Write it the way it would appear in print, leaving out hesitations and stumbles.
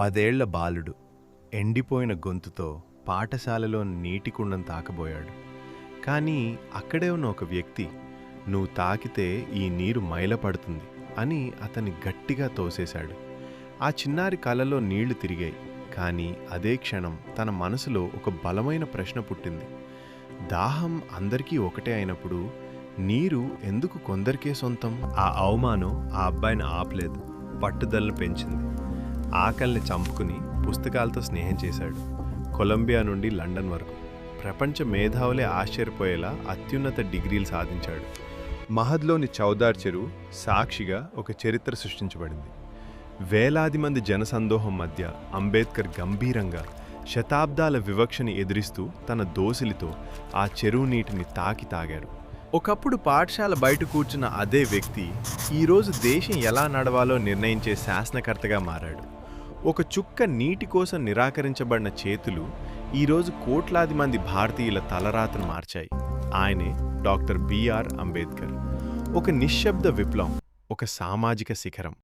10 ఏళ్ల బాలుడు ఎండిపోయిన గొంతుతో పాఠశాలలో నీటి కుండను తాకబోయాడు. కానీ అక్కడే ఉన్న ఒక వ్యక్తి, "నువ్వు తాకితే ఈ నీరు మైలపడుతుంది" అని అతన్ని గట్టిగా తోసేశాడు. ఆ చిన్నారి కళ్ళలో నీళ్లు తిరిగాయి. కానీ అదే క్షణం తన మనసులో ఒక బలమైన ప్రశ్న పుట్టింది. దాహం అందరికీ ఒకటే అయినప్పుడు నీరు ఎందుకు కొందరికే సొంతం? ఆ అవమానం ఆ అబ్బాయిని ఆపలేదు, పట్టుదలను పెంచింది. ఆకలిని చంపుకుని పుస్తకాలతో స్నేహం చేశాడు. కొలంబియా నుండి లండన్ వరకు ప్రపంచ మేధావులే ఆశ్చర్యపోయేలా అత్యున్నత డిగ్రీలు సాధించాడు. మహద్లోని చౌదార్ చెరువు సాక్షిగా ఒక చరిత్ర సృష్టించబడింది. వేలాది మంది జనసందోహం మధ్య అంబేద్కర్ గంభీరంగా శతాబ్దాల వివక్షని ఎదిరిస్తూ తన దోసిలితో ఆ చెరువు నీటిని తాగారు. ఒకప్పుడు పాఠశాల బయట కూర్చున్న అదే వ్యక్తి ఈరోజు దేశం ఎలా నడవాలో నిర్ణయించే శాసనకర్తగా మారాడు. ఒక చుక్క నీటి కోసం నిరాకరించబడిన చేతులు ఈరోజు కోట్లాది మంది భారతీయుల తలరాతను మార్చాయి. ఆయనే డాక్టర్ బిఆర్ అంబేద్కర్. ఒక నిశ్శబ్ద విప్లవం, ఒక సామాజిక శిఖరం.